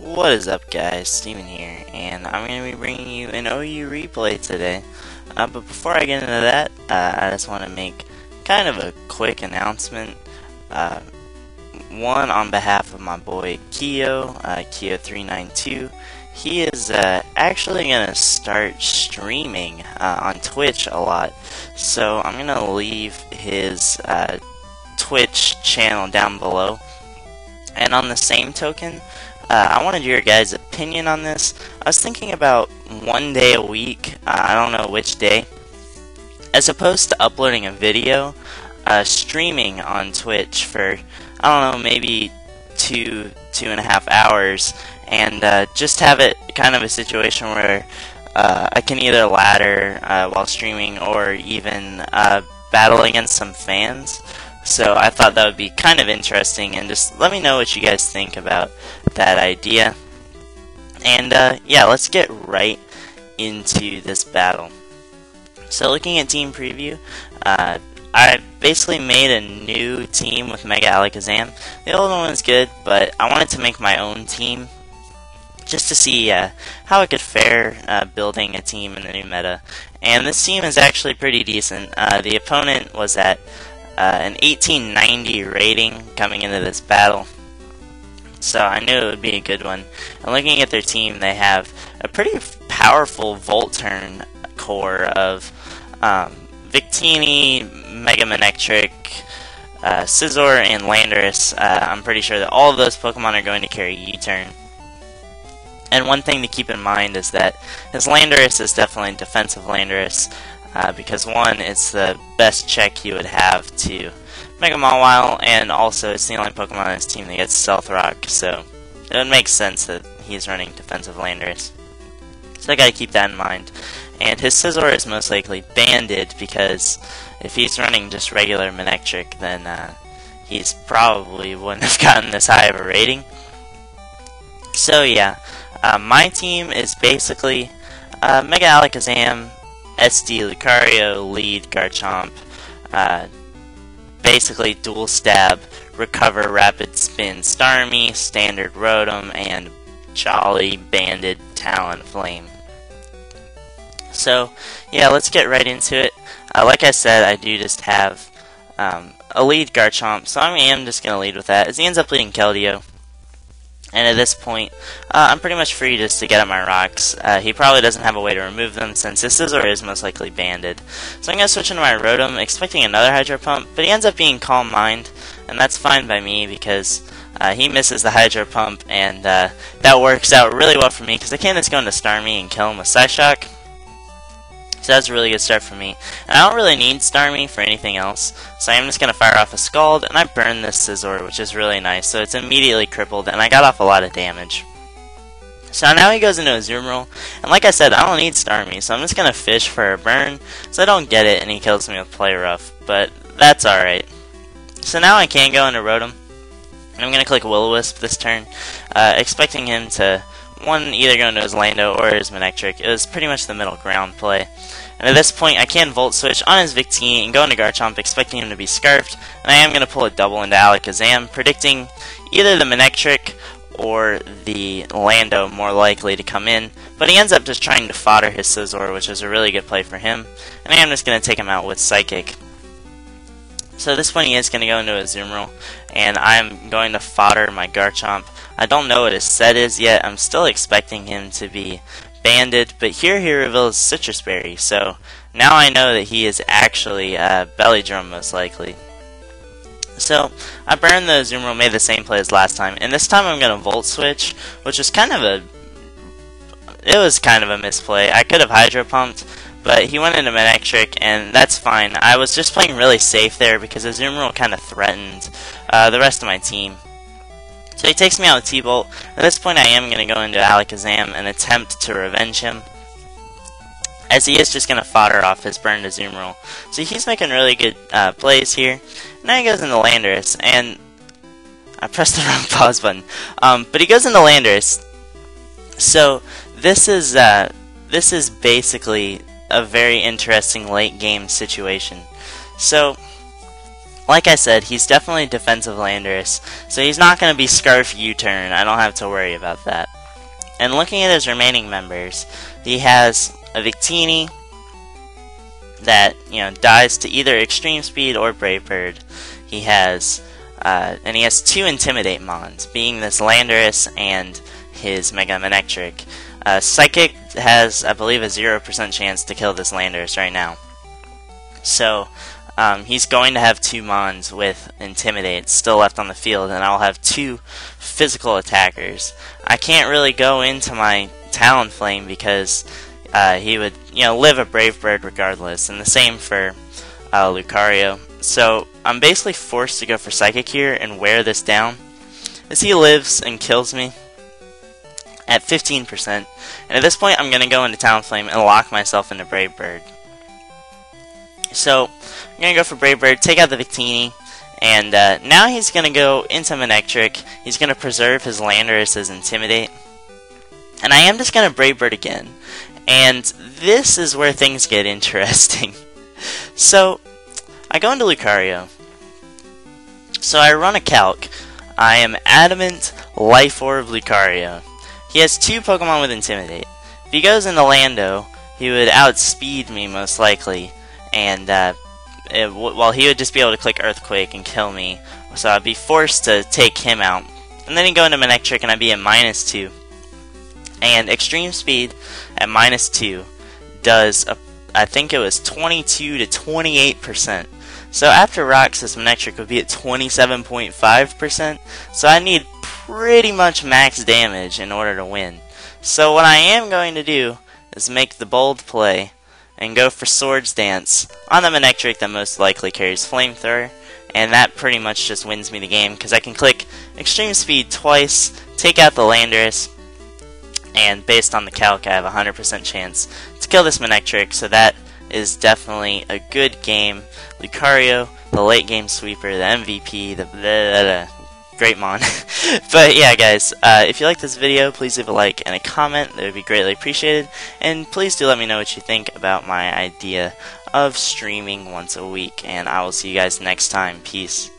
What is up, guys? Steven here, and I'm going to be bringing you an OU replay today. But before I get into that, I just want to make kind of a quick announcement. One on behalf of my boy Keo, Keo392. He is actually going to start streaming on Twitch a lot. So I'm going to leave his Twitch channel down below. And on the same token, I wanted your guys' opinion on this. I was thinking about one day a week, I don't know which day, as opposed to uploading a video, streaming on Twitch for, I don't know, maybe 2.5 hours, and just have it kind of a situation where I can either ladder while streaming or even battle against some fans. So I thought that would be kind of interesting, and just let me know what you guys think about that idea. And yeah, let's get right into this battle. So looking at team preview, I basically made a new team with Mega Alakazam. The old one was good, but I wanted to make my own team just to see how it could fare building a team in the new meta. And this team is actually pretty decent. The opponent was at an 1890 rating coming into this battle, so I knew it would be a good one. And looking at their team, they have a pretty powerful Volturn core of Victini, Mega Manectric, Scizor, and Landorus. I'm pretty sure that all of those Pokemon are going to carry U-turn. And one thing to keep in mind is that his Landorus is definitely defensive Landorus. Because one, it's the best check you would have to Mega Mawile, and also it's the only Pokemon on his team that gets Stealth Rock, so it would make sense that he's running defensive Landorus. So I gotta keep that in mind. And his Scizor is most likely banded, because if he's running just regular Manectric, then he's probably wouldn't have gotten this high of a rating. So yeah, my team is basically Mega Alakazam, SD Lucario, lead Garchomp, basically dual stab, recover, rapid spin Starmie, standard Rotom, and jolly banded Talonflame. So yeah, let's get right into it. Like I said, I do just have a lead Garchomp, so I am just going to lead with that, as he ends up leading Keldeo. And at this point, I'm pretty much free just to get at my rocks. He probably doesn't have a way to remove them, since his Scizor is most likely banded. So I'm going to switch into my Rotom, expecting another Hydro Pump, but he ends up being Calm Mind, and that's fine by me, because he misses the Hydro Pump, and that works out really well for me, because I can just go into Starmie and kill him with Psyshock. So that's a really good start for me. And I don't really need Starmie for anything else, so I'm just going to fire off a Scald, and I burn this Scizor, which is really nice, so it's immediately crippled, and I got off a lot of damage. So now he goes into a Azumarill, and like I said, I don't need Starmie, so I'm just going to fish for a burn, so I don't get it, and he kills me with Play Rough, but that's alright. So now I can go into Rotom, and I'm going to click Will-O-Wisp this turn, expecting him to either go into his Lando or his Manectric. It was pretty much the middle ground play. And at this point, I can Volt Switch on his Victini and go into Garchomp, expecting him to be Scarfed. And I am going to pull a double into Alakazam, predicting either the Manectric or the Lando more likely to come in. But he ends up just trying to fodder his Scizor, which is a really good play for him. And I am just going to take him out with Psychic. So at this point, he is going to go into a Azumarill, and I'm going to fodder my Garchomp. I don't know what his set is yet. I'm still expecting him to be banded, but here he reveals Citrus Berry, so now I know that he is actually Belly Drum most likely. So I burned the Azumarill, made the same play as last time, and this time I'm going to Volt Switch, which was kind of a misplay. I could have Hydro Pumped, but he went into Manectric, and that's fine. I was just playing really safe there because Azumarill kind of threatened the rest of my team. So he takes me out with T-Bolt. At this point I am going to go into Alakazam and attempt to revenge him, as he is just going to fodder off his burned Azumarill. So he's making really good plays here. Now he goes into Landorus, and I pressed the wrong pause button. But he goes into Landorus. So this is basically a very interesting late game situation. So Like I said, he's definitely defensive Landorus, so he's not going to be Scarf U-turn. I don't have to worry about that. And looking at his remaining members, he has a Victini that, dies to either Extreme Speed or Brave Bird. He has, and he has 2 Intimidate Mons, being this Landorus and his Mega Manectric. Psychic has, I believe, a 0% chance to kill this Landorus right now. So, he's going to have 2 Mons with Intimidate still left on the field, and I'll have 2 physical attackers. I can't really go into my Talonflame because he would, live a Brave Bird regardless, and the same for Lucario. So I'm basically forced to go for Psychic here and wear this down, as he lives and kills me at 15%. And at this point, I'm going to go into Talonflame and lock myself into Brave Bird. So I'm going to go for Brave Bird, take out the Victini, and now he's going to go into Manectric. He's going to preserve his Landorus as Intimidate. And I am just going to Brave Bird again. And this is where things get interesting. So, I go into Lucario. So I run a calc. I am Adamant Life Orb Lucario. He has 2 Pokemon with Intimidate. If he goes into Lando, he would outspeed me most likely. And, well, he would just be able to click Earthquake and kill me. So I'd be forced to take him out. And then he'd go into Manectric and I'd be at -2. And Extreme Speed at -2 does, I think it was 22 to 28%. So after Rocks, this Manectric would be at 27.5%. So I need pretty much max damage in order to win. So what I am going to do is make the bold play and go for Swords Dance on the Manectric that most likely carries Flamethrower. And that pretty much just wins me the game because I can click Extreme Speed twice, take out the Landorus, and based on the calc, I have a 100% chance to kill this Manectric, so that is definitely a good game. Lucario, the late game sweeper, the MVP, the great mon. But yeah, guys, if you like this video, please leave a like and a comment. That would be greatly appreciated. And please do let me know what you think about my idea of streaming once a week. And I will see you guys next time. Peace.